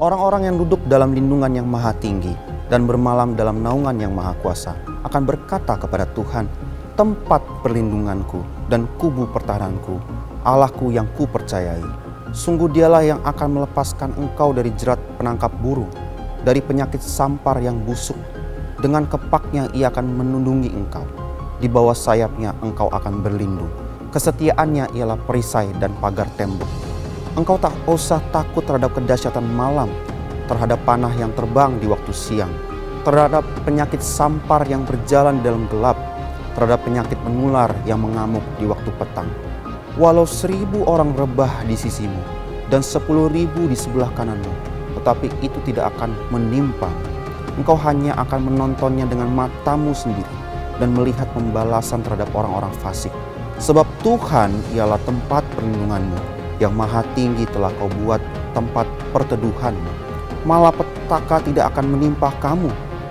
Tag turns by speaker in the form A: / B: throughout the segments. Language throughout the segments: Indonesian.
A: Orang-orang yang duduk dalam lindungan yang maha tinggi dan bermalam dalam naungan yang maha kuasa akan berkata kepada Tuhan, tempat perlindunganku dan kubu pertahananku, Allahku yang kupercayai. Sungguh dialah yang akan melepaskan engkau dari jerat penangkap burung, dari penyakit sampar yang busuk. Dengan kepaknya ia akan menundungi engkau. Di bawah sayapnya engkau akan berlindung. Kesetiaannya ialah perisai dan pagar tembok. Engkau tak usah takut terhadap kedahsyatan malam, terhadap panah yang terbang di waktu siang, terhadap penyakit sampar yang berjalan di dalam gelap, terhadap penyakit menular yang mengamuk di waktu petang. Walau 1.000 orang rebah di sisimu dan 10.000 di sebelah kananmu, tetapi itu tidak akan menimpa. Engkau hanya akan menontonnya dengan matamu sendiri dan melihat pembalasan terhadap orang-orang fasik. Sebab Tuhan ialah tempat perlindunganmu, yang maha tinggi telah kau buat tempat perteduhanmu. Malapetaka tidak akan menimpa kamu,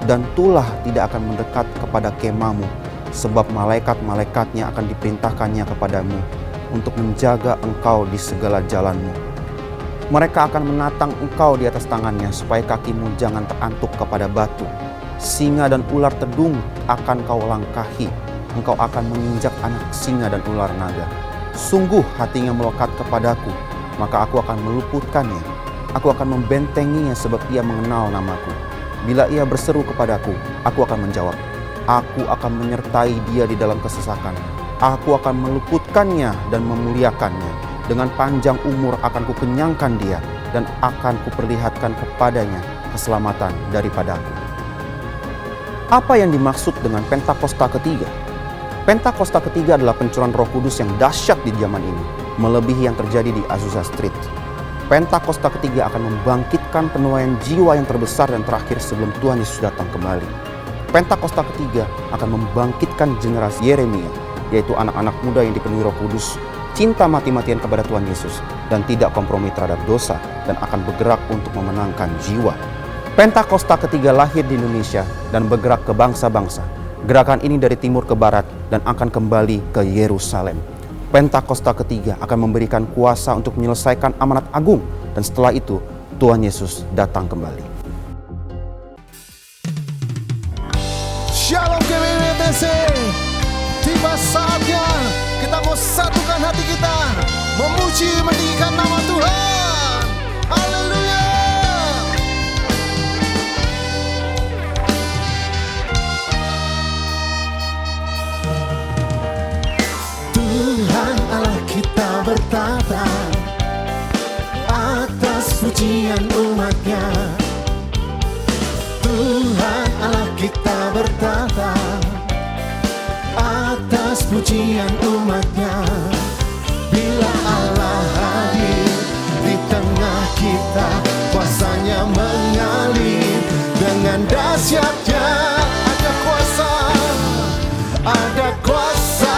A: dan tulah tidak akan mendekat kepada kemahmu, sebab malaikat-malaikatnya akan diperintahkannya kepadamu untuk menjaga engkau di segala jalanmu. Mereka akan menatang engkau di atas tangannya, supaya kakimu jangan terantuk kepada batu. Singa dan ular tedung akan kau langkahi, engkau akan menginjak anak singa dan ular naga. Sungguh hatinya melekat kepadaku, maka aku akan meluputkannya. Aku akan membentenginya sebab ia mengenal namaku. Bila ia berseru kepadaku, aku akan menjawab. Aku akan menyertai dia di dalam kesesakan. Aku akan meluputkannya dan memuliakannya. Dengan panjang umur akan kukenyangkan dia, dan akan kuperlihatkan kepadanya keselamatan daripadaku. Apa yang dimaksud dengan Pentakosta ketiga? Pentakosta ketiga adalah pencurahan Roh Kudus yang dahsyat di zaman ini, melebihi yang terjadi di Azusa Street. Pentakosta ketiga akan membangkitkan penuaian jiwa yang terbesar dan terakhir sebelum Tuhan Yesus datang kembali. Pentakosta ketiga akan membangkitkan generasi Yeremia, yaitu anak-anak muda yang dipenuhi Roh Kudus, cinta mati-matian kepada Tuhan Yesus, dan tidak kompromi terhadap dosa, dan akan bergerak untuk memenangkan jiwa. Pentakosta ketiga lahir di Indonesia dan bergerak ke bangsa-bangsa. Gerakan ini dari timur ke barat dan akan kembali ke Yerusalem. Pentakosta ketiga akan memberikan kuasa untuk menyelesaikan amanat agung, dan setelah itu Tuhan Yesus datang kembali.
B: Shalom GBWTC, tiba saatnya kita mau satukan hati kita, memuji meninggikan nama Tuhan. Haleluya. Tuhan Allah kita bertata atas pujian umatnya. Tuhan Allah kita bertata atas pujian umatnya. Bila Allah hadir di tengah kita, kuasanya mengalir dengan dahsyatnya. Ada kuasa, ada kuasa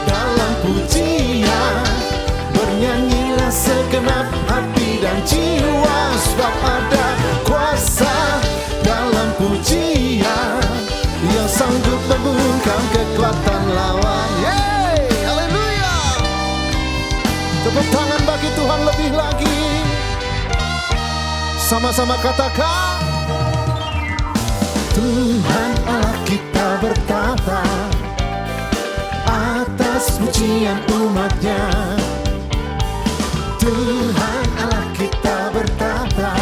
B: dalam pujian. Bernyanyilah segenap hati dan jiwa, sebab ada kuasa dalam pujian yang sanggup membungkam kekuatan lawan. Yeay, haleluya. Tepuk tangan bagi Tuhan lebih lagi. Sama-sama katakan, Tuhan Allah kita bertata atas pujian umatnya. Tuhan Allah kita bertata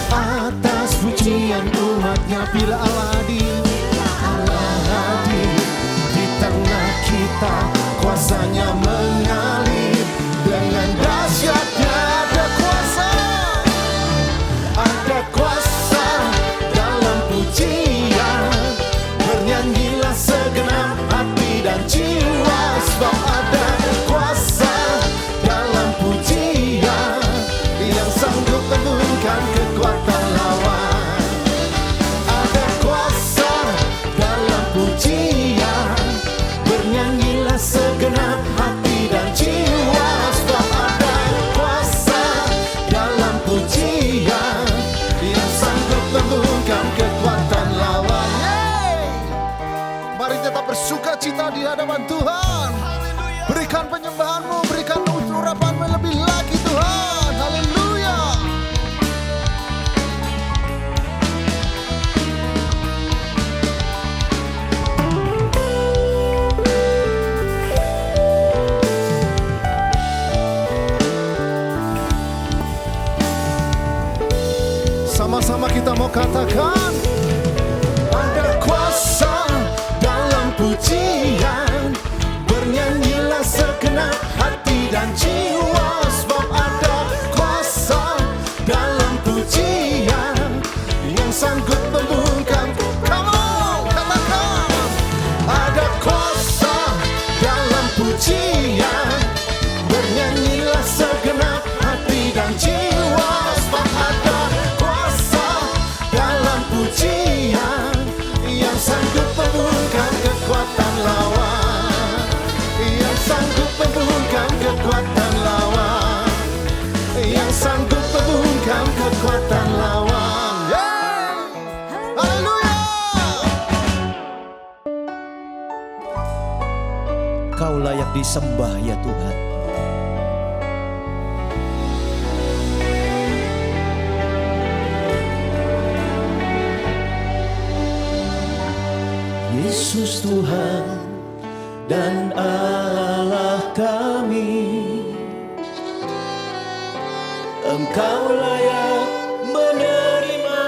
B: atas pujian umatnya. Bila Allah hadir di tengah kita, kuasanya mengalir dengan dahsyatnya. Ada kuasa dalam pujian. Bernyanyilah segenap hati dan jiwa, sebab ada kuasa dalam pujian yang sanggup membungkam kekuatan lawan. Ada kuasa dalam pujian. Bernyanyilah segenap hati dan jiwa, sebab ada kuasa dalam pujian yang sanggup membungkam kekuatan lawan. Mari tetap bersuka cita di hadapan Tuhan. Berikan penyembahanmu, berikan urapanmu lebih lagi Tuhan. Haleluya. Sama-sama kita mau katakan, ada kuasa dalam pujian, bernyanyilah segenap hati dan jiwa, sebab ada kuasa dalam pujian yang sanggup membungkam. Come on, katakan, ada kuasa dalam pujian, bernyanyilah segenap hati dan jiwa, sebab ada kuasa dalam pujian yang sanggup membungkam kekuatan lawan, yang sanggup membungkam kekuatan lawan, yang sanggup membungkam kekuatan lawan. Yeah! Haleluya!
C: Kau layak disembah ya Tuhan. Yesus Tuhan dan Allah kami, Engkau layak menerima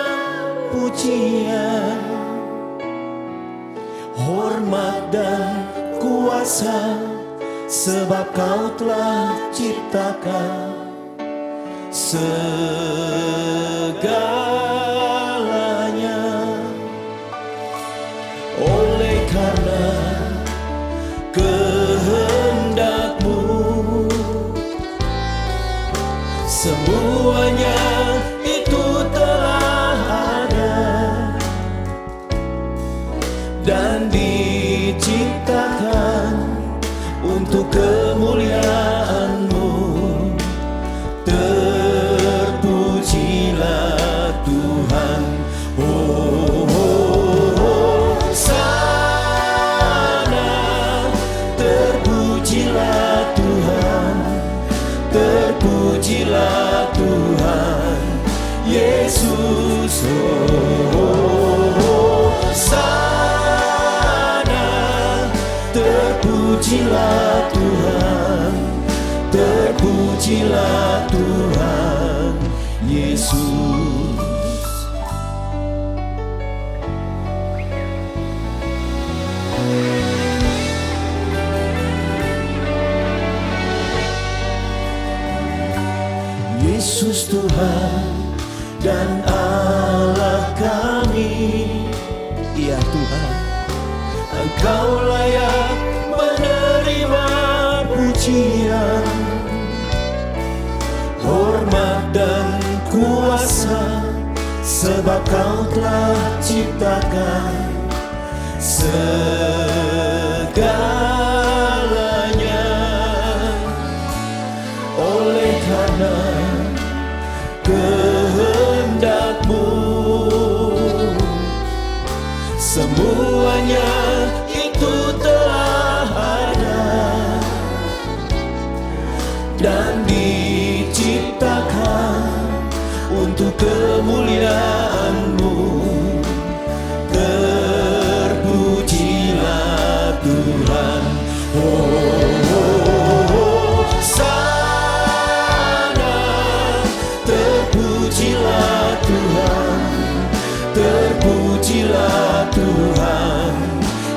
C: pujian, hormat dan kuasa, sebab Kau telah ciptakan segalanya. Oleh karena kehendak-Mu, semuanya itu telah ada dan diciptakan untuk kemuliaan-Mu. Terpujilah Tuhan. Oh, terpujilah Tuhan, terpujilah Tuhan Yesus. Oh, sana terpujilah Tuhan, terpujilah Tuhan Yesus. Yesus Tuhan dan Allah kami, ya Tuhan, Engkau layak menerima pujian, hormat dan kuasa, sebab Kau telah ciptakan segalanya. Oleh karena kehendak-Mu, semuanya itu telah ada dan diciptakan untuk kemuliaan-Mu. Terpujilah Tuhan. Oh, sana terpujilah Tuhan, terpujilah Tuhan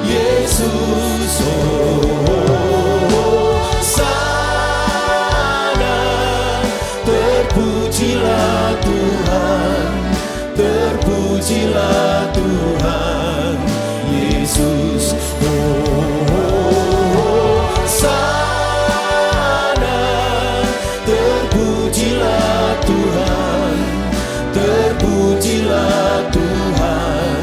C: Yesus. Oh, sana terpujilah Tuhan, terpujilah Tuhan Yesus. Oh, sana terpujilah Tuhan, terpujilah Tuhan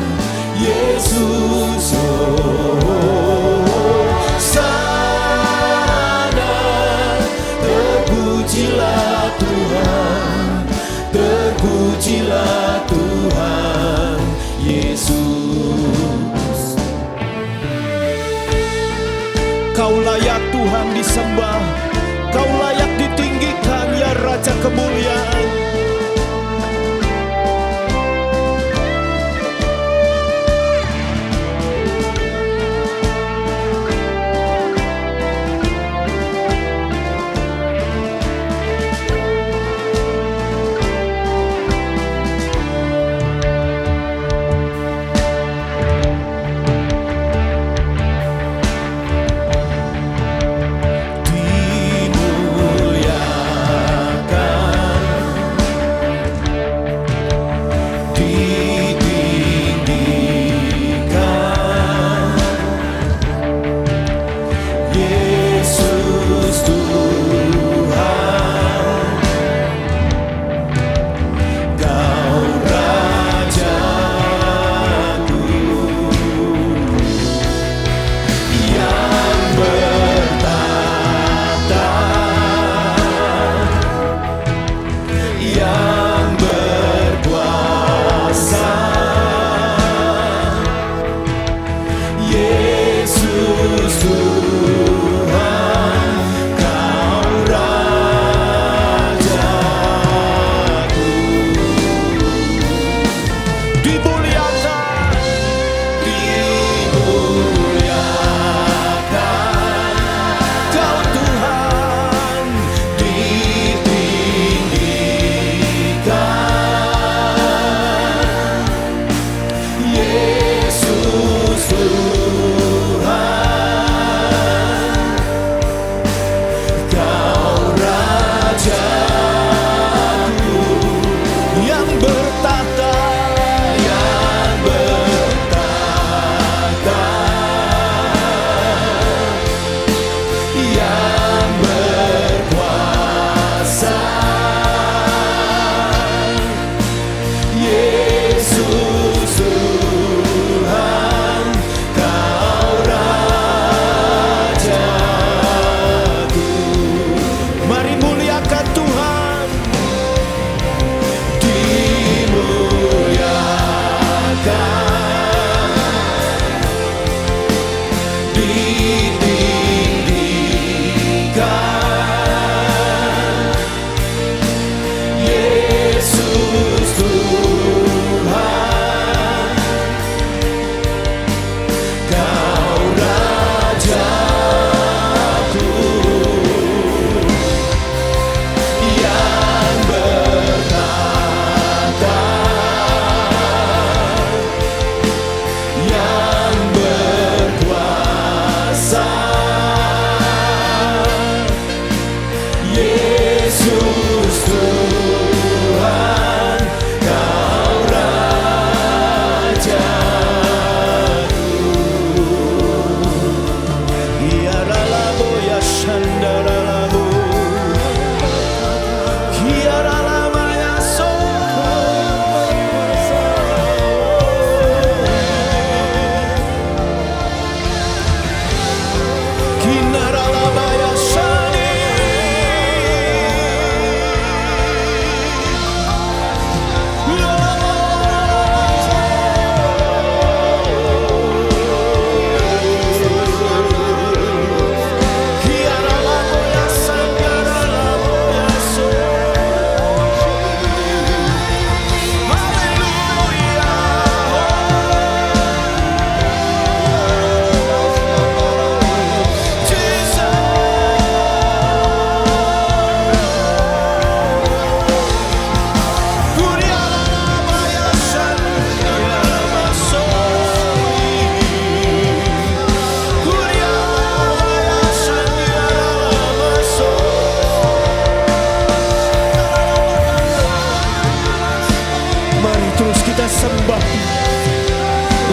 C: sembah Dia.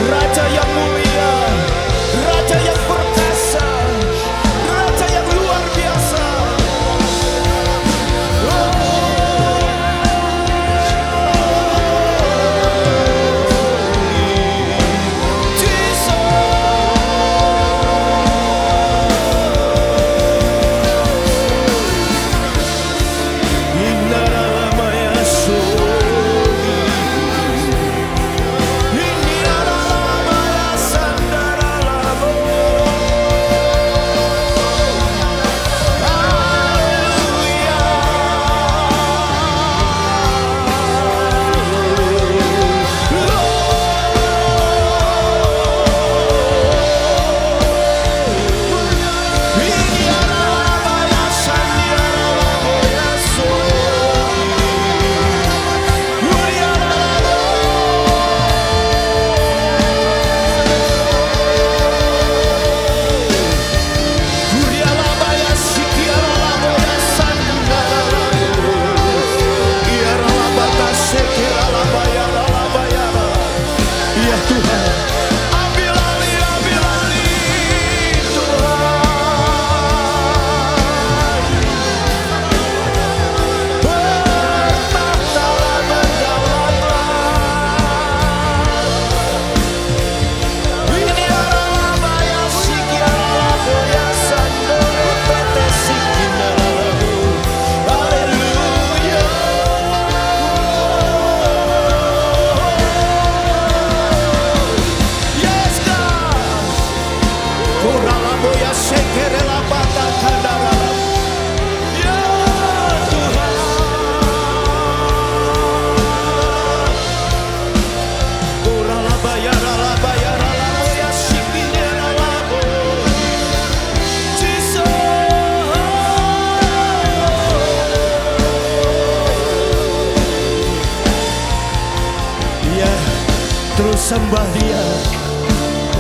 C: Raja yang mulia, Raja yang perkasa, Raja yang luar biasa. Terus sembah Dia.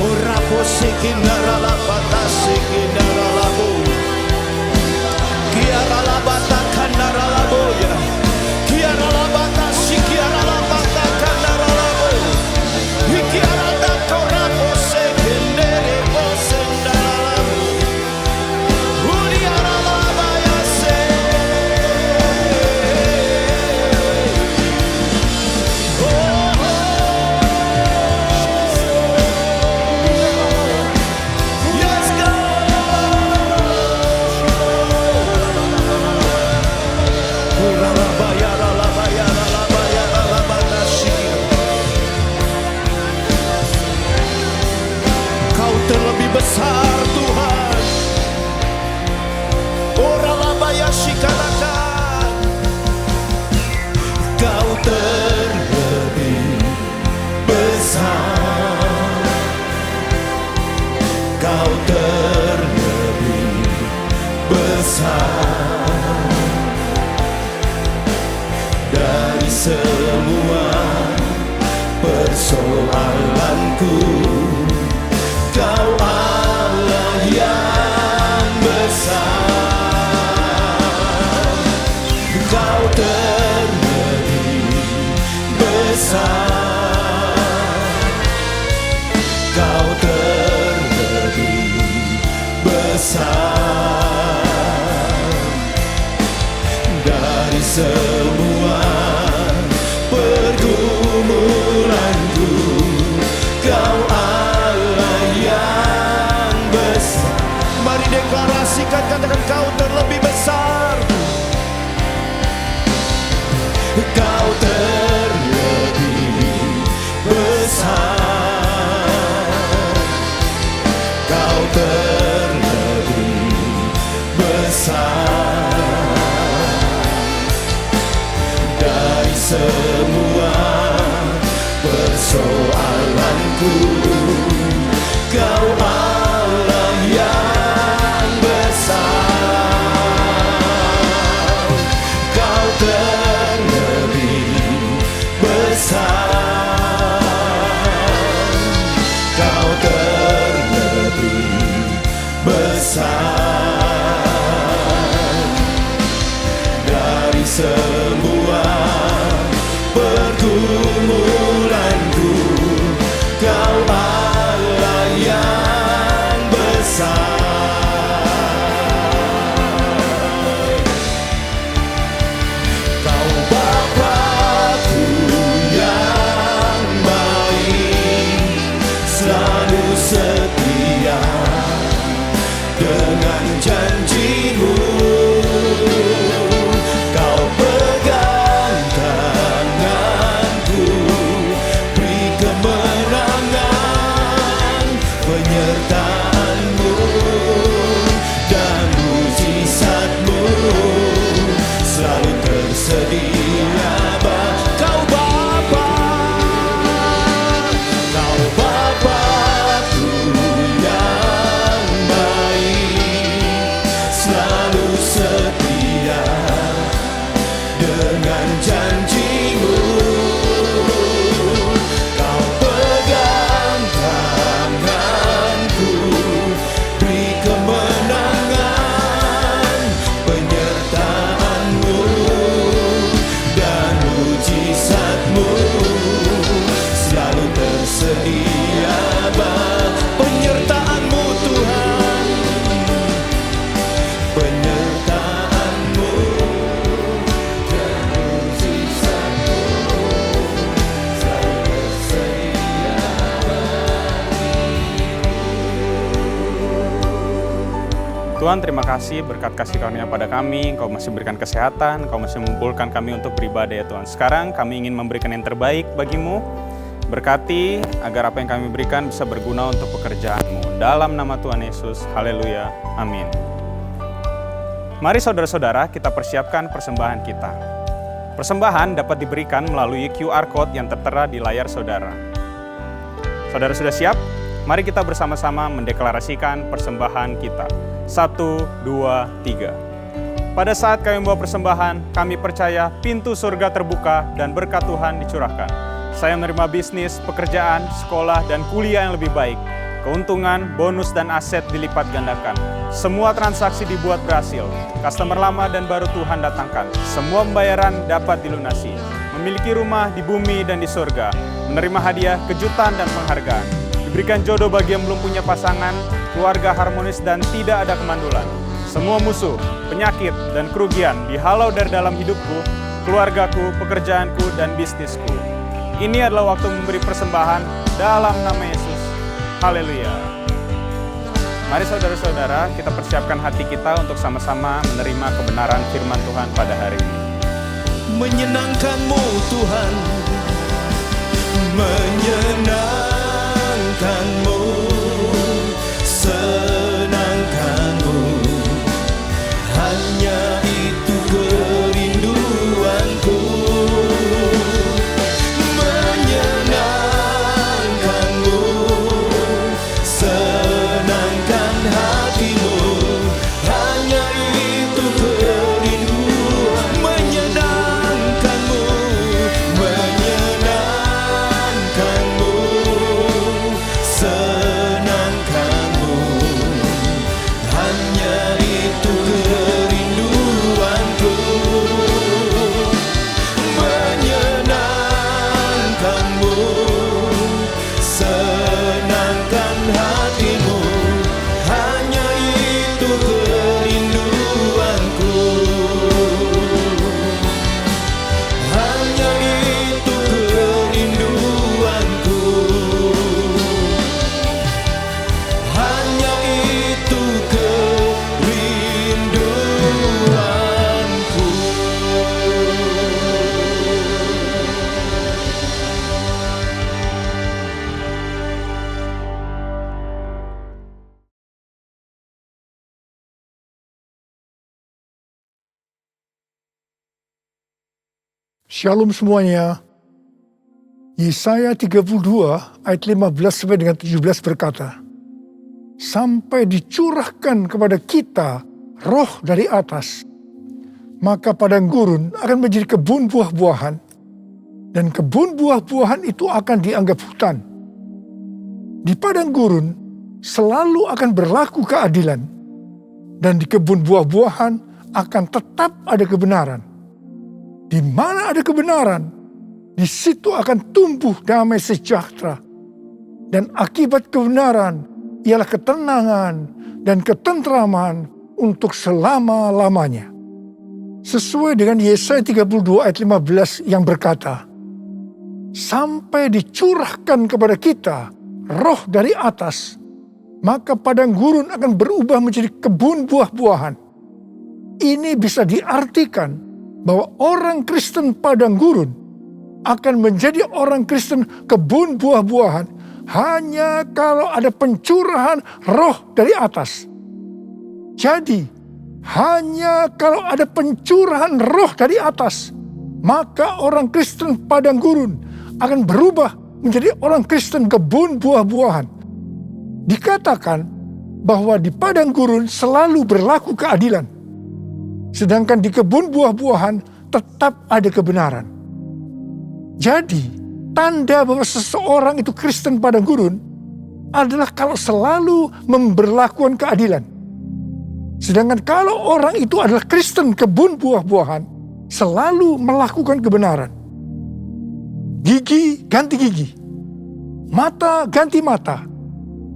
C: Ora posikin darala patasikin darala bu. Kiara la batakan darala boya. Kiara la batasi kiara la batakan darala bu. Kiara la kora posikin dere posen darala bu. Uriara la bayase. Terlebih besar Tuhan. Orang labaya shikanakan. Kau terlebih besar. Kau terlebih besar dari semua persoalanku. Kau Allah yang besar. Kau terlebih besar. Kau terlebih besar dari semua pergumulanku. Kau mari deklarasikan, katakan kau terlebih besar. Kau terlebih besar. Kau terlebih besar dari semua persoalanku. Kau Allah yang besar. Kau terlebih besar. Kau terlebih besar dari semua pergumulan.
D: Tuhan, terima kasih berkat kasih karunia pada kami. Engkau masih berikan kesehatan, Engkau masih mengumpulkan kami untuk beribadah ya Tuhan. Sekarang kami ingin memberikan yang terbaik bagimu. Berkati agar apa yang kami berikan bisa berguna untuk pekerjaan-Mu. Dalam nama Tuhan Yesus, haleluya, amin. Mari saudara-saudara kita persiapkan persembahan kita. Persembahan dapat diberikan melalui QR Code yang tertera di layar saudara. Saudara sudah siap? Mari kita bersama-sama mendeklarasikan persembahan kita. 1, 2, 3. Pada saat kami membawa persembahan, kami percaya pintu surga terbuka dan berkat Tuhan dicurahkan. Saya menerima bisnis, pekerjaan, sekolah, dan kuliah yang lebih baik. Keuntungan, bonus, dan aset dilipat gandakan. Semua transaksi dibuat berhasil. Customer lama dan baru Tuhan datangkan. Semua pembayaran dapat dilunasi. Memiliki rumah di bumi dan di surga. Menerima hadiah, kejutan, dan penghargaan. Diberikan jodoh bagi yang belum punya pasangan, keluarga harmonis dan tidak ada kemandulan. Semua musuh, penyakit, dan kerugian dihalau dari dalam hidupku, keluargaku, pekerjaanku, dan bisnisku. Ini adalah waktu memberi persembahan dalam nama Yesus. Haleluya. Mari saudara-saudara, kita persiapkan hati kita untuk sama-sama menerima kebenaran firman Tuhan pada hari ini.
C: Menyenangkan-Mu Tuhan, menyenangkan-Mu, senangkan-Mu, hanya itu kerinduanku. Menyenangkan-Mu, senangkan hatimu, hanya itu kerinduan. Menyenangkan-Mu, menyenangkan-Mu, senangkan-Mu, hanya itu kerinduanku. Menyenangkan-Mu, senangkan hatimu, hanya itu kerinduanku. Hanya itu kerinduanku. Hanya itu kerinduanku.
E: Shalom semuanya. Yesaya 32 ayat 15 sampai dengan 17 berkata, sampai dicurahkan kepada kita roh dari atas, maka padang gurun akan menjadi kebun buah-buahan, dan kebun buah-buahan itu akan dianggap hutan. Di padang gurun selalu akan berlaku keadilan, dan di kebun buah-buahan akan tetap ada kebenaran. Di mana ada kebenaran, di situ akan tumbuh damai sejahtera. Dan akibat kebenaran ialah ketenangan dan ketentraman untuk selama-lamanya. Sesuai dengan Yesaya 32 ayat 15 yang berkata, sampai dicurahkan kepada kita roh dari atas, maka padang gurun akan berubah menjadi kebun buah-buahan. Ini bisa diartikan bahwa orang Kristen padang gurun akan menjadi orang Kristen kebun buah-buahan hanya kalau ada pencurahan roh dari atas. Jadi, hanya kalau ada pencurahan roh dari atas, maka orang Kristen padang gurun akan berubah menjadi orang Kristen kebun buah-buahan. Dikatakan bahwa di padang gurun selalu berlaku keadilan. Sedangkan di kebun buah-buahan tetap ada kebenaran. Jadi, tanda bahwa seseorang itu Kristen padang gurun adalah kalau selalu memberlakukan keadilan. Sedangkan kalau orang itu adalah Kristen kebun buah-buahan, selalu melakukan kebenaran. Gigi ganti gigi, mata ganti mata.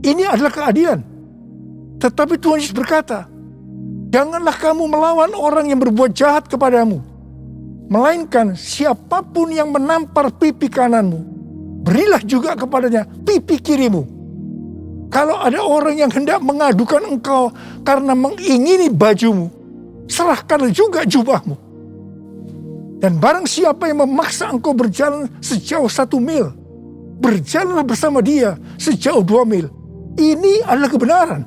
E: Ini adalah keadilan. Tetapi Tuhan Yesus berkata, janganlah kamu melawan orang yang berbuat jahat kepadamu, melainkan siapapun yang menampar pipi kananmu, berilah juga kepadanya pipi kirimu. Kalau ada orang yang hendak mengadukan engkau karena mengingini bajumu, serahkanlah juga jubahmu. Dan barang siapa yang memaksa engkau berjalan sejauh 1 mil, berjalanlah bersama dia sejauh 2 mil. Ini adalah kebenaran.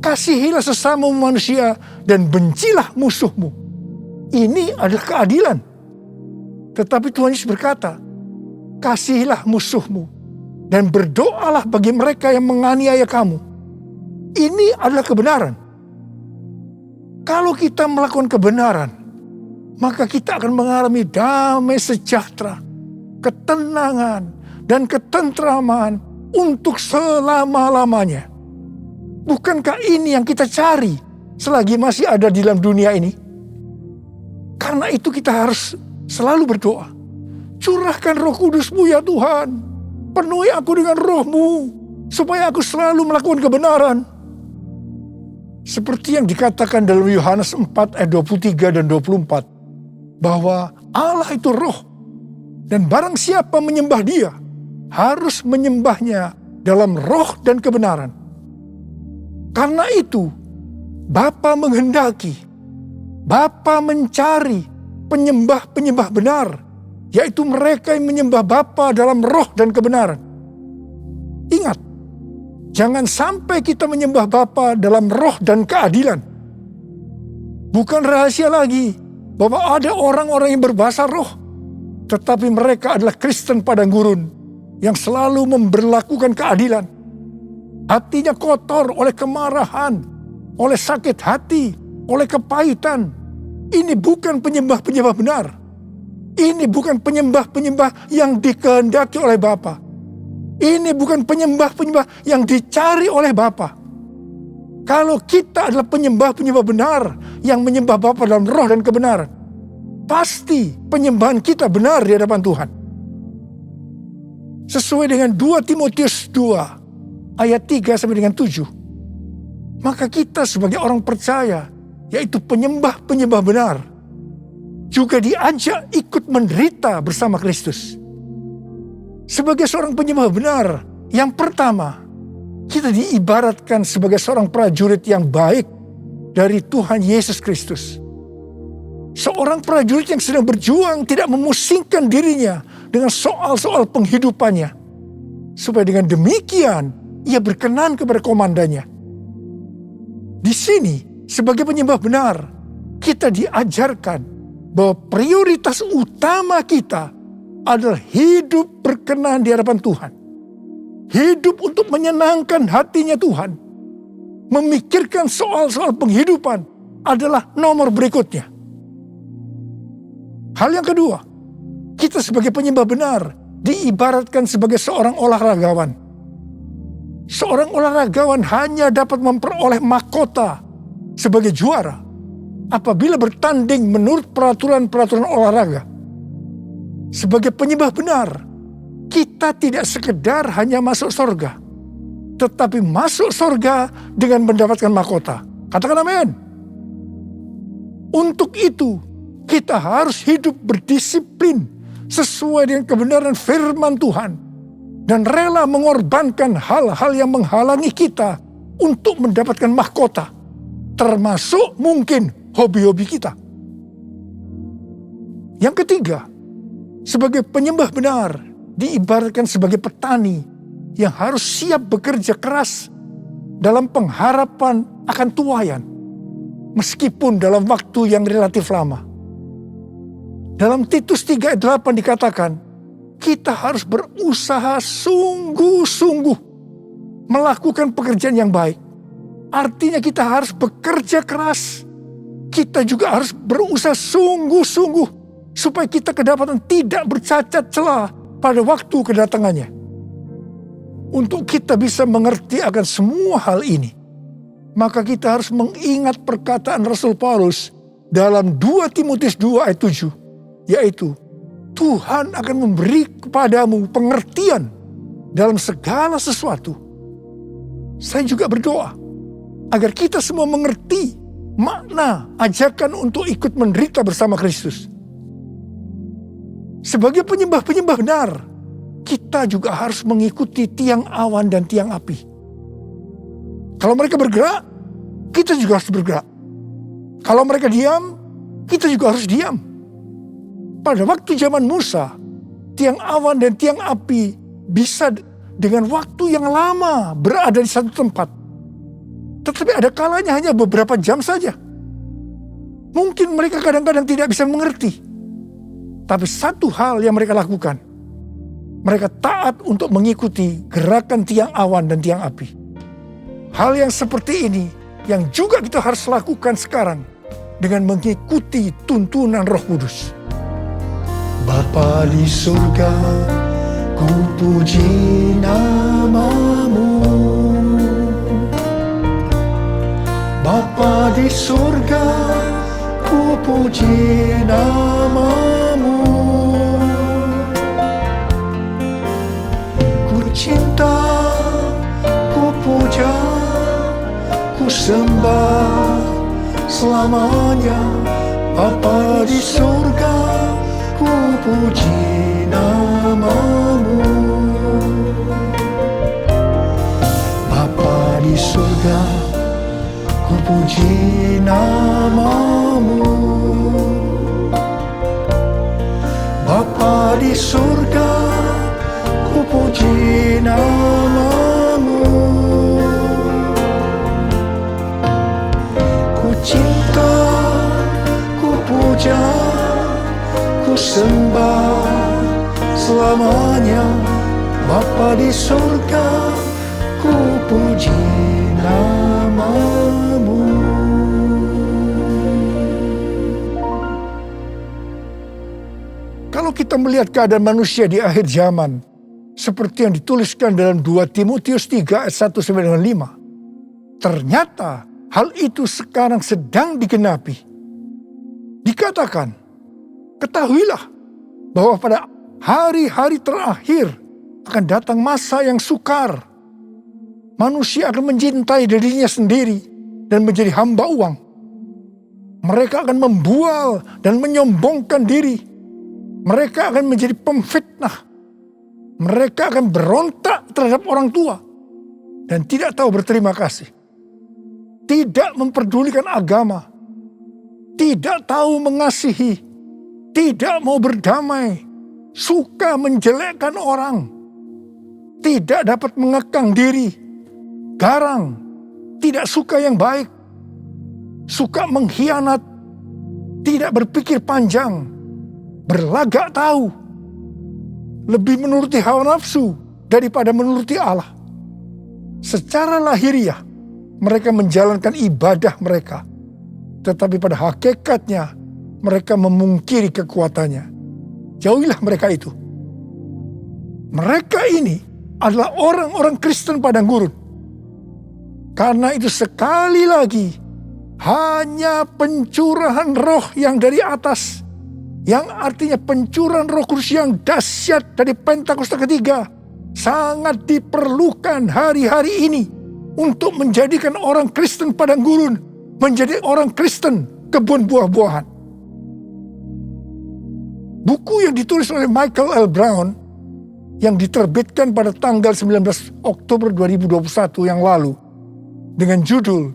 E: Kasihilah sesamamu manusia dan bencilah musuhmu. Ini adalah keadilan. Tetapi Tuhan Yesus berkata, kasihilah musuhmu dan berdoalah bagi mereka yang menganiaya kamu. Ini adalah kebenaran. Kalau kita melakukan kebenaran, maka kita akan mengalami damai sejahtera, ketenangan, dan ketentraman untuk selama-lamanya. Bukankah ini yang kita cari selagi masih ada di dalam dunia ini? Karena itu kita harus selalu berdoa. Curahkan Roh Kudus-Mu ya Tuhan. Penuhi aku dengan Roh-Mu, supaya aku selalu melakukan kebenaran. Seperti yang dikatakan dalam Yohanes 4 ayat 23 dan 24. Bahwa Allah itu roh. Dan barang siapa menyembah dia, harus menyembahnya dalam roh dan kebenaran. Karena itu, Bapa menghendaki, Bapa mencari penyembah-penyembah benar, yaitu mereka yang menyembah Bapa dalam roh dan kebenaran. Ingat, jangan sampai kita menyembah Bapa dalam roh dan keadilan. Bukan rahasia lagi bahwa ada orang-orang yang berbahasa roh, tetapi mereka adalah Kristen padang gurun yang selalu memberlakukan keadilan. Hatinya kotor oleh kemarahan, oleh sakit hati, oleh kepahitan. Ini bukan penyembah-penyembah benar. Ini bukan penyembah-penyembah yang dikehendaki oleh Bapa. Ini bukan penyembah-penyembah yang dicari oleh Bapa. Kalau kita adalah penyembah-penyembah benar yang menyembah Bapa dalam roh dan kebenaran, pasti penyembahan kita benar di hadapan Tuhan. Sesuai dengan 2 Timotius 2 ayat 3 sampai dengan 7. Maka kita sebagai orang percaya, yaitu penyembah-penyembah benar, juga diajak ikut menderita bersama Kristus. Sebagai seorang penyembah benar, yang pertama, kita diibaratkan sebagai seorang prajurit yang baik dari Tuhan Yesus Kristus. Seorang prajurit yang sedang berjuang tidak memusingkan dirinya dengan soal-soal penghidupannya. Supaya dengan demikian, ia berkenan kepada komandannya. Di sini, sebagai penyembah benar, kita diajarkan bahwa prioritas utama kita adalah hidup berkenan di hadapan Tuhan. Hidup untuk menyenangkan hatinya Tuhan. Memikirkan soal-soal penghidupan adalah nomor berikutnya. Hal yang kedua, kita sebagai penyembah benar diibaratkan sebagai seorang olahragawan. Seorang olahragawan hanya dapat memperoleh mahkota sebagai juara apabila bertanding menurut peraturan-peraturan olahraga. Sebagai penyembah benar, kita tidak sekedar hanya masuk surga, tetapi masuk surga dengan mendapatkan mahkota. Katakan amin. Untuk itu, kita harus hidup berdisiplin sesuai dengan kebenaran firman Tuhan. Dan rela mengorbankan hal-hal yang menghalangi kita untuk mendapatkan mahkota. Termasuk mungkin hobi-hobi kita. Yang ketiga, sebagai penyembah benar diibaratkan sebagai petani yang harus siap bekerja keras dalam pengharapan akan tuaian. Meskipun dalam waktu yang relatif lama. Dalam Titus 3 ayat 8 dikatakan, kita harus berusaha sungguh-sungguh melakukan pekerjaan yang baik. Artinya kita harus bekerja keras. Kita juga harus berusaha sungguh-sungguh supaya kita kedapatan tidak bercacat celah pada waktu kedatangannya. Untuk kita bisa mengerti akan semua hal ini, maka kita harus mengingat perkataan Rasul Paulus dalam 2 Timotius 2 ayat 7, yaitu Tuhan akan memberi kepadamu pengertian dalam segala sesuatu. Saya juga berdoa agar kita semua mengerti makna ajakan untuk ikut menderita bersama Kristus. Sebagai penyembah-penyembah benar, kita juga harus mengikuti tiang awan dan tiang api. Kalau mereka bergerak, kita juga harus bergerak. Kalau mereka diam, kita juga harus diam. Pada waktu zaman Musa, tiang awan dan tiang api bisa dengan waktu yang lama berada di satu tempat. Tetapi ada kalanya hanya beberapa jam saja. Mungkin mereka kadang-kadang tidak bisa mengerti. Tapi satu hal yang mereka lakukan, mereka taat untuk mengikuti gerakan tiang awan dan tiang api. Hal yang seperti ini yang juga kita harus lakukan sekarang dengan mengikuti tuntunan Roh Kudus. Bapa di surga, ku puji nama-Mu. Bapa di surga, ku puji nama-Mu. Ku cinta, ku puja, ku sembah selamanya. Bapa di surga, ku puji nama-Mu. Bapa di surga, ku puji nama-Mu. Bapa di surga, ku puji nama-Mu. Ku cinta, ku puja, ku sembah selamanya. Bapa di surga, ku puji nama-Mu. Kalau kita melihat keadaan manusia di akhir zaman, seperti yang dituliskan dalam 2 Timotius 3 ayat 1 sampai dengan 5, ternyata hal itu sekarang sedang digenapi. Dikatakan, ketahuilah bahwa pada hari-hari terakhir akan datang masa yang sukar. Manusia akan mencintai dirinya sendiri dan menjadi hamba uang. Mereka akan membual dan menyombongkan diri. Mereka akan menjadi pemfitnah. Mereka akan berontak terhadap orang tua dan tidak tahu berterima kasih. Tidak memperdulikan agama. Tidak tahu mengasihi. Tidak mau berdamai. Suka menjelekkan orang. Tidak dapat mengekang diri. Garang. Tidak suka yang baik. Suka mengkhianat. Tidak berpikir panjang. Berlagak tahu. Lebih menuruti hawa nafsu daripada menuruti Allah. Secara lahiriah, mereka menjalankan ibadah mereka. Tetapi pada hakikatnya, mereka memungkiri kekuatannya. Jauhilah mereka itu. Mereka ini adalah orang-orang Kristen padang gurun. Karena itu sekali lagi, hanya pencurahan roh yang dari atas, yang artinya pencurahan Roh Kudus yang dahsyat dari Pentakosta ketiga, sangat diperlukan hari-hari ini untuk menjadikan orang Kristen padang gurun menjadi orang Kristen kebun buah-buahan. Buku yang ditulis oleh Michael L. Brown yang diterbitkan pada tanggal 19 Oktober 2021 yang lalu dengan judul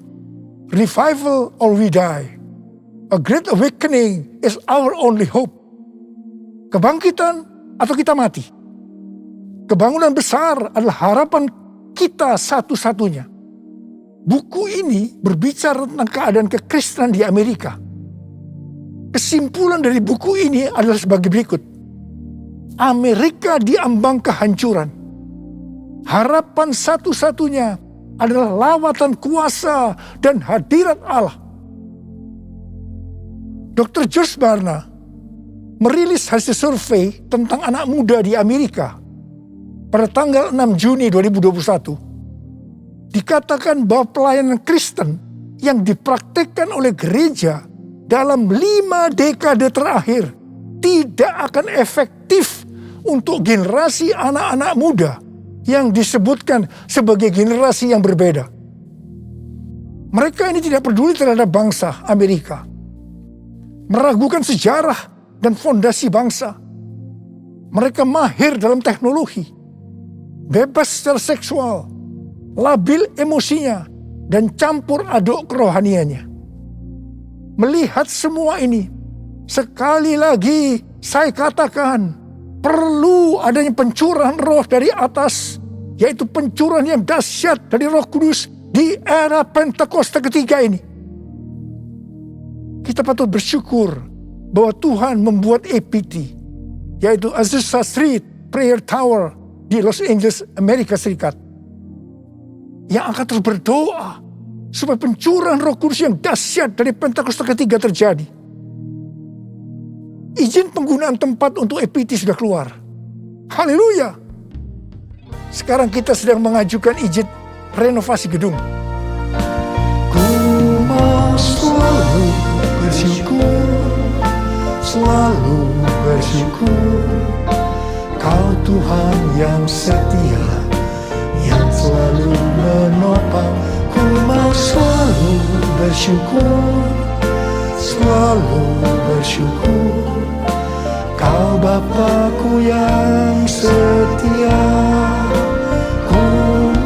E: Revival or We Die. A Great Awakening is our only hope. Kebangkitan atau kita mati. Kebangunan besar adalah harapan kita satu-satunya. Buku ini berbicara tentang keadaan kekristenan di Amerika. Kesimpulan dari buku ini adalah sebagai berikut. Amerika diambang kehancuran. Harapan satu-satunya adalah lawatan kuasa dan hadirat Allah. Dr. George Barna merilis hasil survei tentang anak muda di Amerika pada tanggal 6 Juni 2021. Dikatakan bahwa pelayanan Kristen yang dipraktikkan oleh gereja dalam 5 dekade terakhir tidak akan efektif untuk generasi anak-anak muda yang disebutkan sebagai generasi yang berbeda. Mereka ini tidak peduli terhadap bangsa Amerika, meragukan sejarah dan fondasi bangsa. Mereka mahir dalam teknologi, bebas secara seksual, labil emosinya, dan campur aduk kerohaniannya. Melihat semua ini, sekali lagi saya katakan, perlu adanya pencurahan roh dari atas, yaitu pencurahan yang dahsyat dari Roh Kudus di era Pentakosta ketiga ini. Kita patut bersyukur bahwa Tuhan membuat APT, yaitu Azusa Street Prayer Tower di Los Angeles, Amerika Serikat, yang akan terus berdoa supaya pencurahan Roh Kudus yang dahsyat dari Pentakosta ketiga terjadi. Izin penggunaan tempat untuk APT sudah keluar. Haleluya. Sekarang kita sedang mengajukan izin renovasi gedung. Ku mau selalu bersyukur, selalu bersyukur. Kau Tuhan yang setia, yang selalu menopang. Ku mau selalu bersyukur, selalu bersyukur. Kau Bapa-Ku yang setia. Ku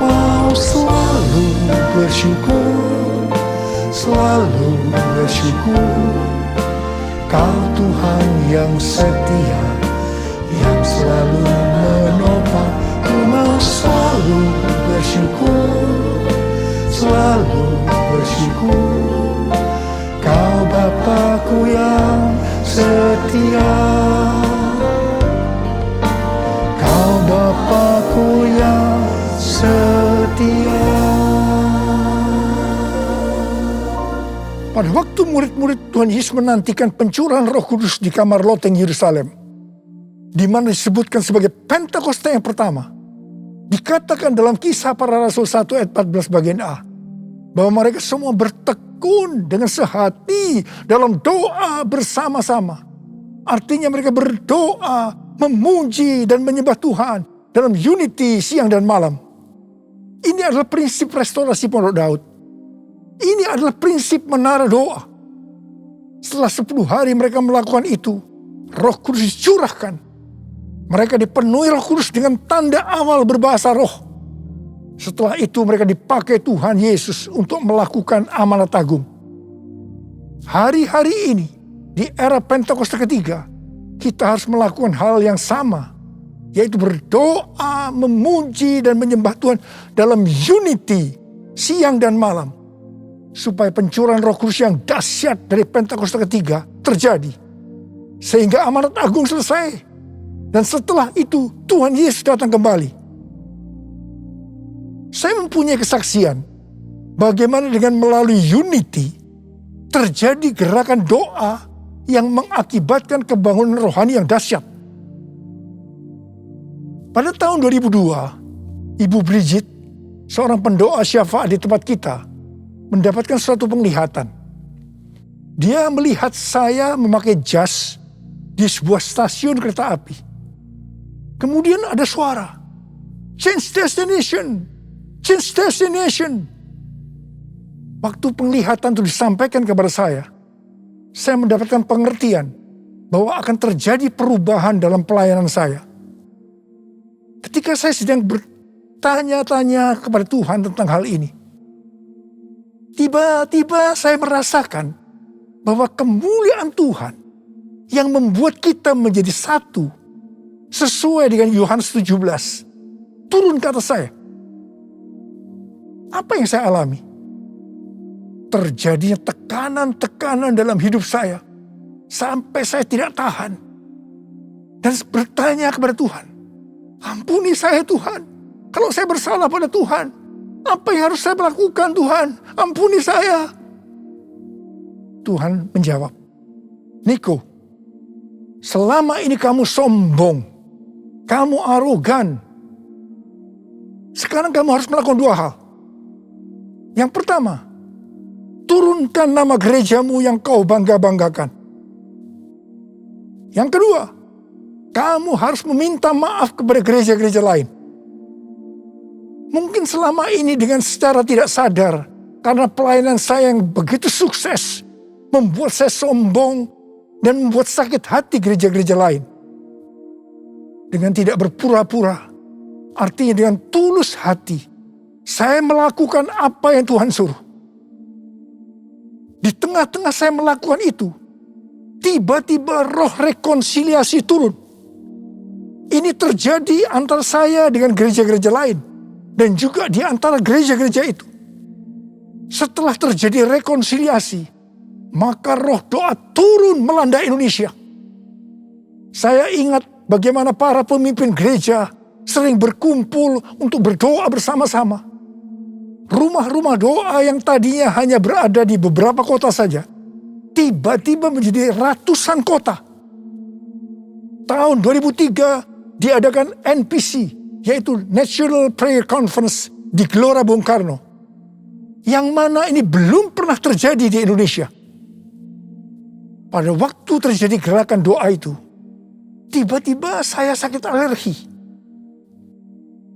E: mau selalu bersyukur, selalu bersyukur. Kau Tuhan yang setia, yang selalu menopang. Ku mau selalu bersyukur, selalu bersyukur. Kau Bapa-Ku yang setia. Kau Bapa-Ku yang setia. Pada waktu murid-murid Tuhan Yesus menantikan pencurahan Roh Kudus di kamar loteng Yerusalem, di mana disebutkan sebagai Pentakosta yang pertama, dikatakan dalam Kisah Para Rasul 1 ayat 14 bagian A, bahwa mereka semua bertekun dengan sehati dalam doa bersama-sama. Artinya mereka berdoa, memuji dan menyembah Tuhan dalam unity siang dan malam. Ini adalah prinsip restorasi Pondok Daud. Ini adalah prinsip menara doa. Setelah 10 hari mereka melakukan itu, Roh Kudus dicurahkan. Mereka dipenuhi Roh Kudus dengan tanda awal berbahasa roh. Setelah itu mereka dipakai Tuhan Yesus untuk melakukan amanat agung. Hari-hari ini, di era Pentakosta ketiga, kita harus melakukan hal yang sama, yaitu berdoa, memuji dan menyembah Tuhan dalam unity siang dan malam, supaya pencurahan Roh Kudus yang dahsyat dari Pentakosta ketiga terjadi, sehingga amanat agung selesai, dan setelah itu Tuhan Yesus datang kembali. Saya mempunyai kesaksian bagaimana dengan melalui unity terjadi gerakan doa yang mengakibatkan kebangunan rohani yang dahsyat. Pada tahun 2002, Ibu Bridget, seorang pendoa syafaat di tempat kita, mendapatkan suatu penglihatan. Dia melihat saya memakai jas di sebuah stasiun kereta api. Kemudian ada suara, "Change destination, change destination." Waktu penglihatan itu disampaikan kepada saya mendapatkan pengertian bahwa akan terjadi perubahan dalam pelayanan saya. Ketika saya sedang bertanya-tanya kepada Tuhan tentang hal ini, tiba-tiba saya merasakan bahwa kemuliaan Tuhan yang membuat kita menjadi satu sesuai dengan Yohanes 17 turun ke atas saya. Apa yang saya alami? Terjadinya tekanan-tekanan dalam hidup saya sampai saya tidak tahan dan bertanya kepada Tuhan, "Ampuni saya Tuhan, kalau saya bersalah pada Tuhan. Apa yang harus saya lakukan Tuhan? Ampuni saya." Tuhan menjawab, "Niko, selama ini kamu sombong, kamu arogan. Sekarang kamu harus melakukan 2 hal. Yang pertama, turunkan nama gerejamu yang kau bangga-banggakan. Yang kedua, kamu harus meminta maaf kepada gereja-gereja lain. Mungkin selama ini dengan secara tidak sadar, karena pelayanan saya yang begitu sukses, membuat saya sombong dan membuat sakit hati gereja-gereja lain. dengan tidak berpura-pura. Artinya dengan tulus hati. Saya melakukan apa yang Tuhan suruh. Di tengah-tengah saya melakukan itu, tiba-tiba roh rekonsiliasi turun. Ini terjadi antara saya dengan gereja-gereja lain. Dan juga di antara gereja-gereja itu. Setelah terjadi rekonsiliasi, maka roh doa turun melanda Indonesia. Saya ingat bagaimana para pemimpin gereja sering berkumpul untuk berdoa bersama-sama. Rumah-rumah doa yang tadinya hanya berada di beberapa kota saja, tiba-tiba menjadi ratusan kota. Tahun 2003 diadakan NPC, yaitu National Prayer Conference di Gelora Bung Karno. Yang mana ini belum pernah terjadi di Indonesia. Pada waktu terjadi gerakan doa itu, tiba-tiba saya sakit alergi.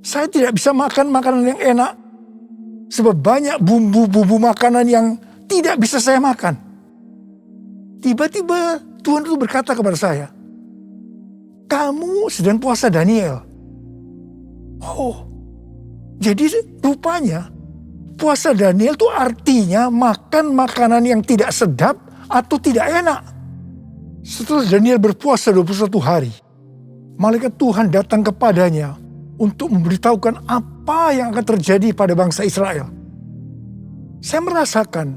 E: Saya tidak bisa makan makanan yang enak, sebab banyak bumbu-bumbu makanan yang tidak bisa saya makan. Tiba-tiba Tuhan itu berkata kepada saya, "Kamu sedang puasa Daniel." Oh, jadi rupanya puasa Daniel itu artinya makan makanan yang tidak sedap atau tidak enak. Setelah Daniel berpuasa 21 hari, malaikat Tuhan datang kepadanya untuk memberitahukan apa yang akan terjadi pada bangsa Israel. Saya merasakan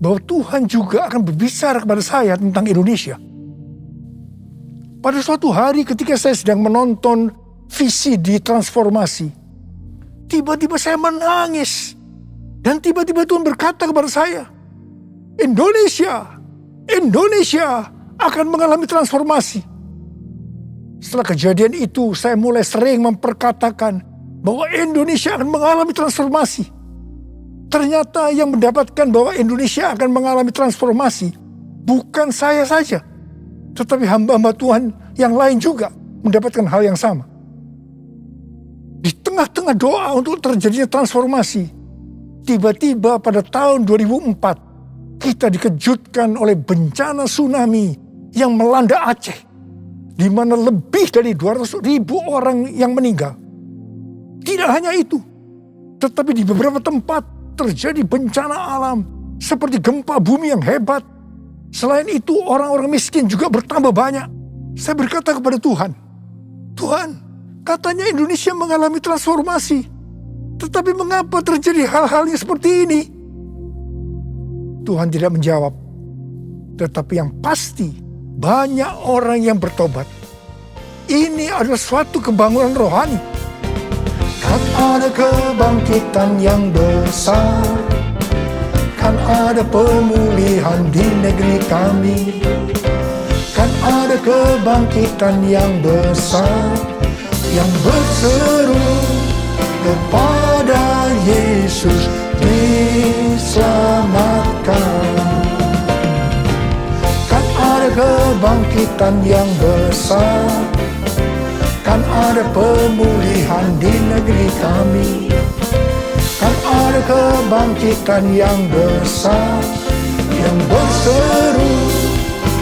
E: bahwa Tuhan juga akan berbicara kepada saya tentang Indonesia. Pada suatu hari ketika saya sedang menonton visi di transformasi, tiba-tiba saya menangis. Dan tiba-tiba Tuhan berkata kepada saya, Indonesia akan mengalami transformasi. Setelah kejadian itu, saya mulai sering memperkatakan bahwa Indonesia akan mengalami transformasi. Ternyata yang mendapatkan bahwa Indonesia akan mengalami transformasi bukan saya saja, tetapi hamba-hamba Tuhan yang lain juga mendapatkan hal yang sama. Di tengah-tengah doa untuk terjadinya transformasi, tiba-tiba pada tahun 2004, kita dikejutkan oleh bencana tsunami yang melanda Aceh, di mana lebih dari 200.000 orang yang meninggal. Tidak hanya itu, tetapi di beberapa tempat terjadi bencana alam seperti gempa bumi yang hebat. Selain itu, orang-orang miskin juga bertambah banyak. Saya berkata kepada Tuhan, "Tuhan, katanya Indonesia mengalami transformasi, tetapi mengapa terjadi hal-hal yang seperti ini?" Tuhan tidak menjawab. Tetapi yang pasti, banyak orang yang bertobat. Ini adalah suatu kebangunan rohani. Kan ada kebangkitan yang besar, kan ada pemulihan di negeri kami, kan ada kebangkitan yang besar, yang berseru kepada Yesus diselamatkan. Kan ada kebangkitan yang besar, kan ada pemulihan di negeri kami, kan ada kebangkitan yang besar, yang berseru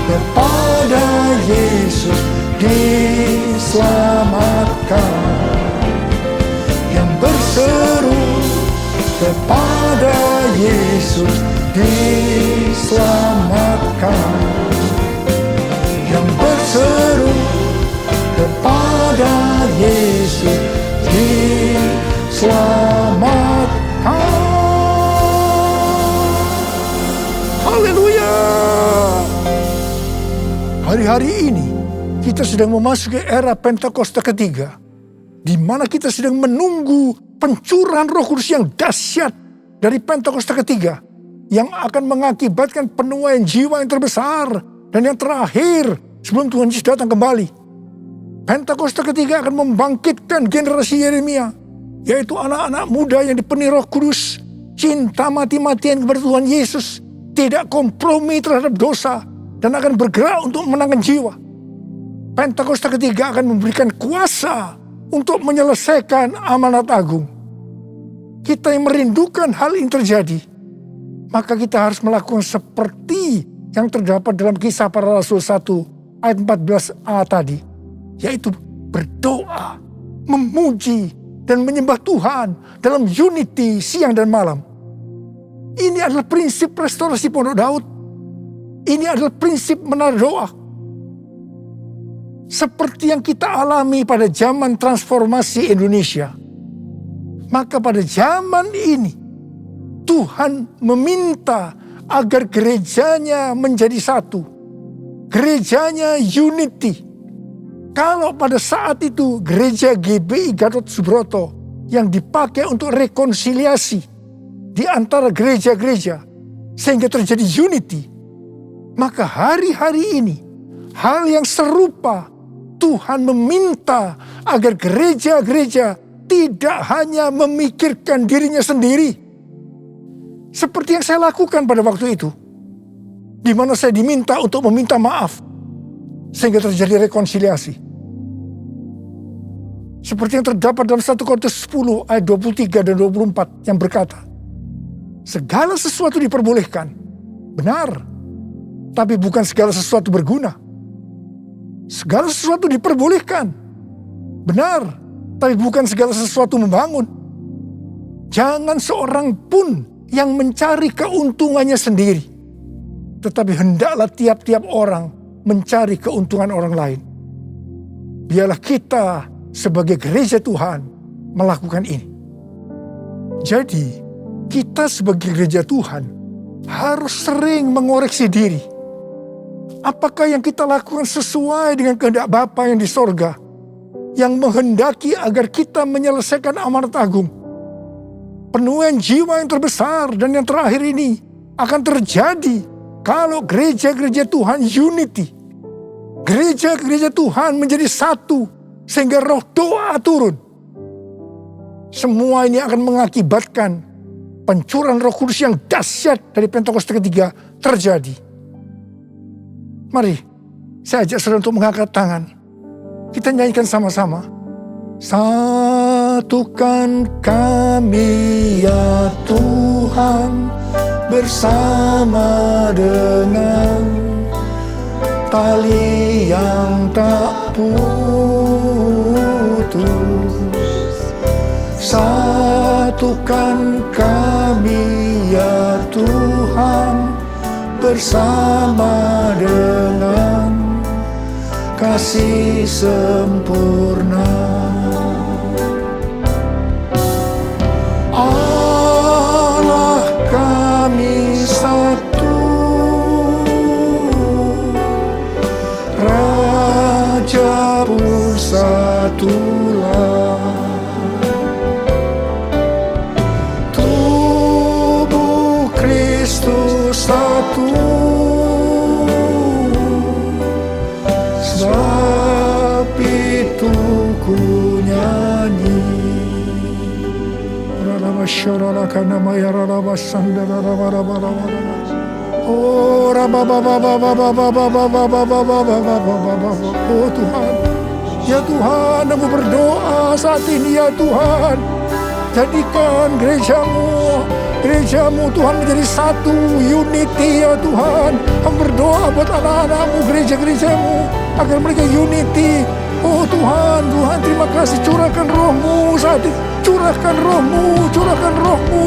E: kepada Yesus diselamatkan. Yang berseru kepada Yesus diselamatkan. Yang berseru kepada Yesus diselamatkan. Haleluya. Hari-hari ini kita sedang memasuki era Pentakosta ketiga, di mana kita sedang menunggu pencurahan Roh Kudus yang dahsyat dari Pentakosta ketiga, yang akan mengakibatkan penuaian jiwa yang terbesar dan yang terakhir sebelum Tuhan Yesus datang kembali. Pentakosta ketiga akan membangkitkan generasi Yeremia, yaitu anak-anak muda yang dipenuhi Roh Kudus, cinta mati-matian kepada Tuhan Yesus, tidak kompromi terhadap dosa, dan akan bergerak untuk menangkan jiwa. Pentakosta ketiga akan memberikan kuasa untuk menyelesaikan amanat agung. Kita yang merindukan hal ini terjadi, maka kita harus melakukan seperti yang terdapat dalam Kisah Para Rasul 1 ayat 14a tadi, yaitu berdoa, memuji, dan menyembah Tuhan dalam unity siang dan malam. Ini adalah prinsip restorasi Pondok Daud. Ini adalah prinsip menara doa. Seperti yang kita alami pada zaman transformasi Indonesia. Maka pada zaman ini, Tuhan meminta agar gerejanya menjadi satu. Gerejanya unity. Kalau pada saat itu gereja GBI Gatot Subroto yang dipakai untuk rekonsiliasi di antara gereja-gereja sehingga terjadi unity, maka hari-hari ini hal yang serupa Tuhan meminta agar gereja-gereja tidak hanya memikirkan dirinya sendiri. Seperti yang saya lakukan pada waktu itu. Di mana saya diminta untuk meminta maaf. Sehingga terjadi rekonsiliasi. Seperti yang terdapat dalam 1 Korintus 10 ayat 23 dan 24 yang berkata, segala sesuatu diperbolehkan. Benar. Tapi bukan segala sesuatu berguna. Segala sesuatu diperbolehkan. Benar. Tapi bukan segala sesuatu membangun. Jangan seorang pun yang mencari keuntungannya sendiri. Tetapi hendaklah tiap-tiap orang mencari keuntungan orang lain. Biarlah kita sebagai gereja Tuhan melakukan ini. Jadi, kita sebagai gereja Tuhan harus sering mengoreksi diri. Apakah yang kita lakukan sesuai dengan kehendak Bapa yang di sorga, yang menghendaki agar kita menyelesaikan amanat agung? Penuaian jiwa yang terbesar dan yang terakhir ini akan terjadi kalau gereja-gereja Tuhan unity. Gereja-gereja Tuhan menjadi satu sehingga roh doa turun. Semua ini akan mengakibatkan pencurahan Roh Kudus yang dahsyat dari Pentakosta ketiga terjadi. Mari, saya ajak saudara untuk mengangkat tangan. Kita nyanyikan sama-sama. Satukan kami ya Tuhan bersama dengan tali yang tak putus. Satukan kami ya Tuhan bersama dengan kasih sempurna. Allah kami satu, Raja pun satulah. Tubuh Kristus satu, sebab itu ku nyanyi. Oh Tuhan, ya Tuhan, aku berdoa saat ini ya Tuhan, jadikan gerejamu Tuhan menjadi satu, unity ya Tuhan. Aku berdoa buat anak-anakmu, gereja-gerejamu, agar mereka unity. Oh Tuhan, terima kasih, curahkan rohmu saat ini. Curahkan rohmu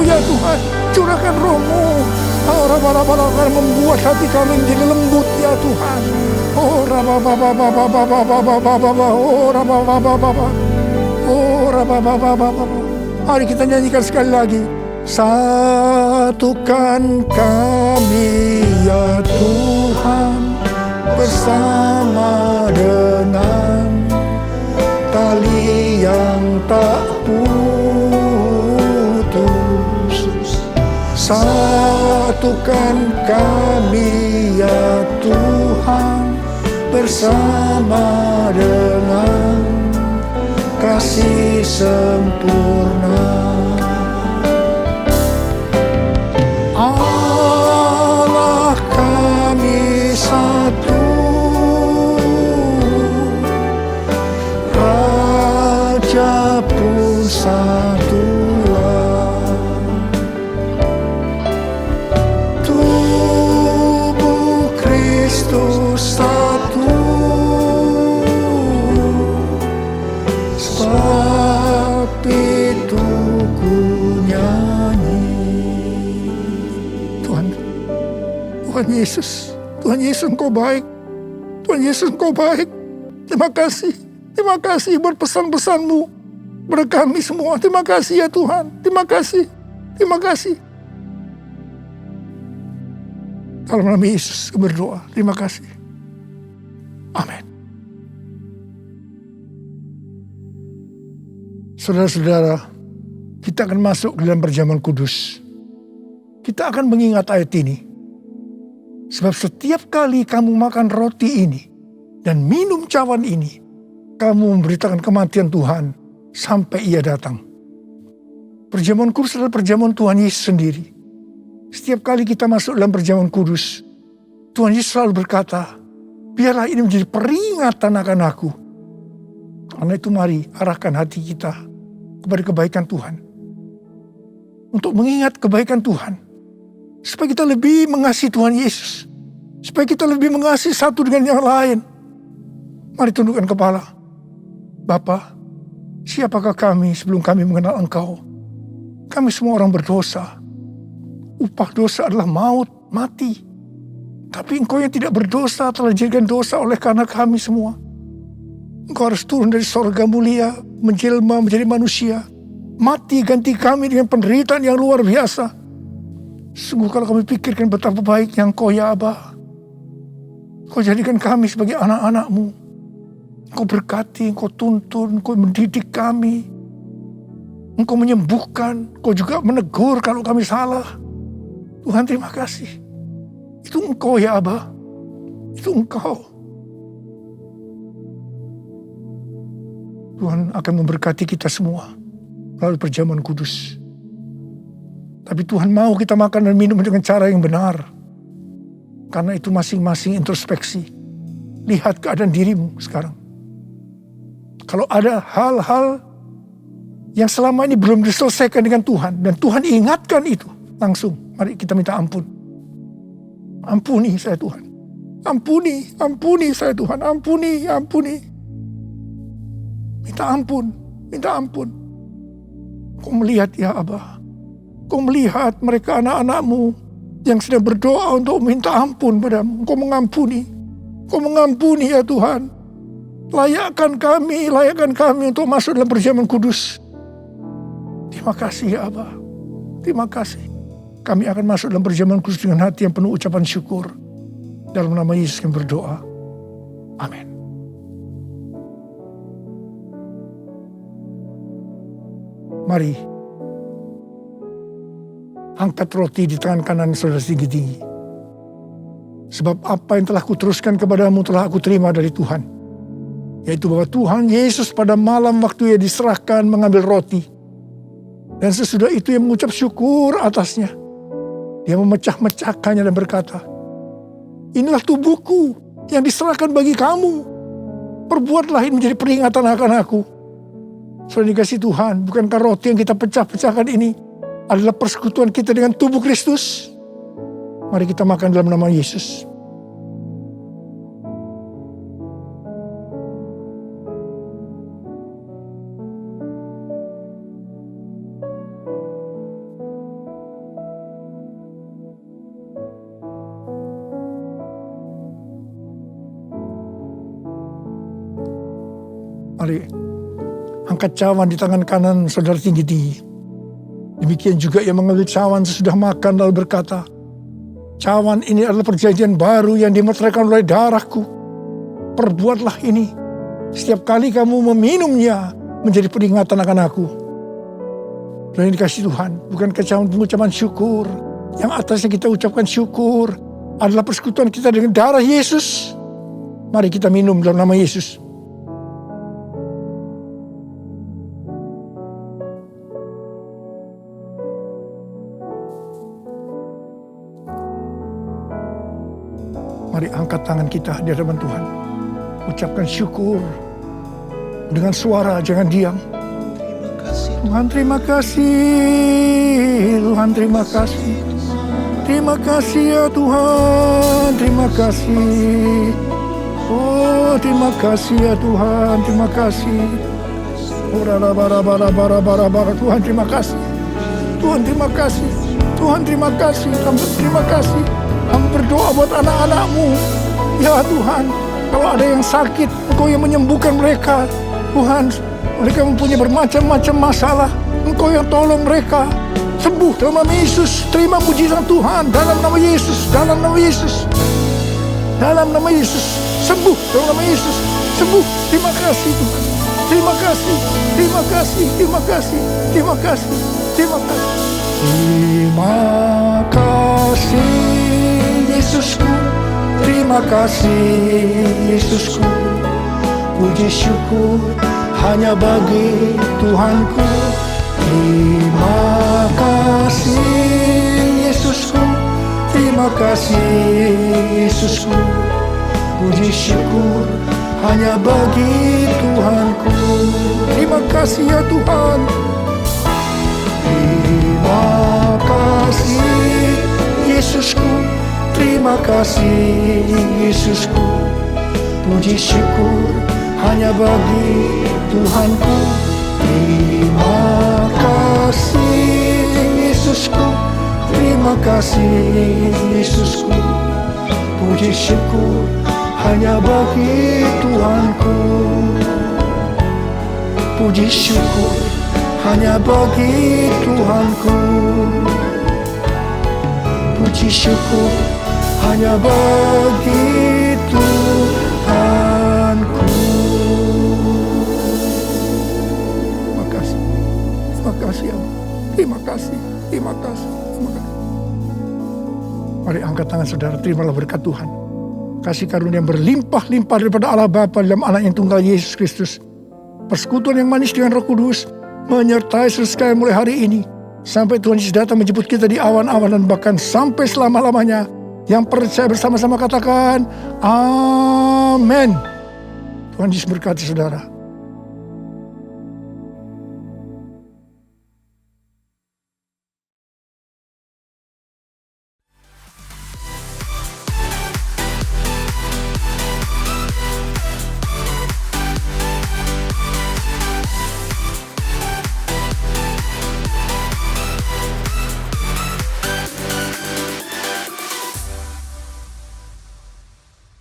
E: ya Tuhan. Curahkan rohmu. Oh Rabba-Rabba, membuat hati kami menjadi lembut ya Tuhan. Oh Rabba-Rabba. Mari kita nyanyikan sekali lagi. Satukan kami ya Tuhan bersama dengan tali yang tak putus. Satukan kami ya Tuhan bersama dengan kasih sempurna. Allah kami satu, Raja pun satulah. Tubuh Kristus satu, Tuhan Yesus, Engkau baik. Tuhan Yesus, Engkau baik. Terima kasih buat pesan-pesan-Mu kepada kami semua. Terima kasih ya Tuhan, terima kasih. Dalam nama Yesus berdoa, terima kasih. Amin. Saudara-saudara, kita akan masuk ke dalam perjamuan kudus. Kita akan mengingat ayat ini. Sebab setiap kali kamu makan roti ini dan minum cawan ini, kamu memberitakan kematian Tuhan sampai Ia datang. Perjamuan kudus adalah perjamuan Tuhan Yesus sendiri. Setiap kali kita masuk dalam perjamuan kudus, Tuhan Yesus selalu berkata, biarlah ini menjadi peringatan akan aku. Karena itu mari arahkan hati kita kepada kebaikan Tuhan. Untuk mengingat kebaikan Tuhan. Supaya kita lebih mengasihi Tuhan Yesus. Supaya kita lebih mengasihi satu dengan yang lain. Mari tundukkan kepala. Bapa, siapakah kami sebelum kami mengenal Engkau? Kami semua orang berdosa. Upah dosa adalah maut, mati. Tapi Engkau yang tidak berdosa telah dijadikan dosa oleh karena kami semua. Engkau harus turun dari sorga mulia, menjelma menjadi manusia. Mati ganti kami dengan penderitaan yang luar biasa. Sungguh kalau kami pikirkan betapa baiknya Engkau ya Aba. Engkau jadikan kami sebagai anak-anak-Mu. Engkau berkati, Engkau tuntun, Engkau mendidik kami. Engkau menyembuhkan, Engkau juga menegur kalau kami salah. Tuhan terima kasih. Itu Engkau ya Aba. Itu Engkau. Tuhan akan memberkati kita semua melalui perjamuan kudus. Tapi Tuhan mau kita makan dan minum dengan cara yang benar. Karena itu masing-masing introspeksi. Lihat keadaan dirimu sekarang. Kalau ada hal-hal yang selama ini belum diselesaikan dengan Tuhan. Dan Tuhan ingatkan itu. Langsung mari kita minta ampun. Ampuni saya Tuhan. Ampuni saya Tuhan. Ampuni. Minta ampun. Kau melihat ya Aba. Kau melihat mereka anak-anak-Mu yang sedang berdoa untuk minta ampun padamu. Kau mengampuni ya Tuhan. Layakkan kami untuk masuk dalam perjamuan kudus. Terima kasih ya Aba. Terima kasih. Kami akan masuk dalam perjamuan kudus dengan hati yang penuh ucapan syukur. Dalam nama Yesus kami berdoa. Amin. Mari, angkat roti di tangan kanan saudara tinggi-tinggi. Sebab apa yang telah kuteruskan kepadamu telah aku terima dari Tuhan. Yaitu bahwa Tuhan Yesus pada malam waktu Ia diserahkan mengambil roti. Dan sesudah itu Ia mengucap syukur atasnya. Dia memecah-mecahkannya dan berkata, inilah tubuhku yang diserahkan bagi kamu. Perbuatlah ini menjadi peringatan akan aku. Saudara dikasih Tuhan, bukankah roti yang kita pecah-pecahkan ini adalah persekutuan kita dengan tubuh Kristus? Mari kita makan dalam nama Yesus. Mari angkat cawan di tangan kanan saudara tinggi-tinggi. Demikian juga Ia mengambil cawan sesudah makan lalu berkata, cawan ini adalah perjanjian baru yang dimeteraikan oleh darahku. Perbuatlah ini setiap kali kamu meminumnya menjadi peringatan akan aku. Dan yang dikasih Tuhan, bukan cawan pengucapan syukur. Yang atasnya kita ucapkan syukur adalah persekutuan kita dengan darah Yesus. Mari kita minum dalam nama Yesus. Mari angkat tangan kita di hadapan Tuhan. Ucapkan syukur. Dengan suara, jangan diam. Tuhan terima kasih. Tuhan terima kasih. Terima kasih ya Tuhan. Terima kasih. Oh terima kasih ya Tuhan. Terima kasih. Tuhan terima kasih. Tuhan terima kasih. Tuhan terima kasih. Terima kasih. Aku berdoa buat anak-anak-Mu. Ya Tuhan, kalau ada yang sakit, Engkau yang menyembuhkan mereka. Tuhan, mereka mempunyai bermacam-macam masalah. Engkau yang tolong mereka. Sembuh dalam nama Yesus. Terima mujizat Tuhan dalam nama Yesus. Dalam nama Yesus. Dalam nama Yesus. Sembuh dalam nama Yesus. Sembuh. Terima kasih Tuhan. Terima kasih. Terima kasih. Terima kasih. Terima kasih. Terima kasih. Terima kasih Yesusku. Terima kasih Yesusku. Puji syukur hanya bagi Tuhanku. Terima kasih Yesusku. Terima kasih Yesusku. Puji syukur hanya bagi Tuhanku. Terima kasih ya Tuhan. Terima kasih Yesusku. Terima kasih Yesusku. Puji syukur hanya bagi Tuhanku. Terima kasih Yesusku. Terima kasih Yesusku. Puji syukur hanya bagi Tuhanku. Puji syukur hanya bagi Tuhanku. Puji syukur hanya bagi Tuhanku. Terima kasih. Terima kasih ya. Terima kasih. Terima kasih. Terima kasih. Mari angkat tangan saudara, terimalah berkat Tuhan. Kasih karunia yang berlimpah-limpah daripada Allah Bapa dalam anak yang tunggal Yesus Kristus. Persekutuan yang manis dengan Roh Kudus menyertai sekalian mulai hari ini. Sampai Tuhan Yesus datang menjemput kita di awan-awan dan bahkan sampai selama-lamanya. Yang percaya bersama-sama katakan, Amin. Tuhan Yesus berkati saudara.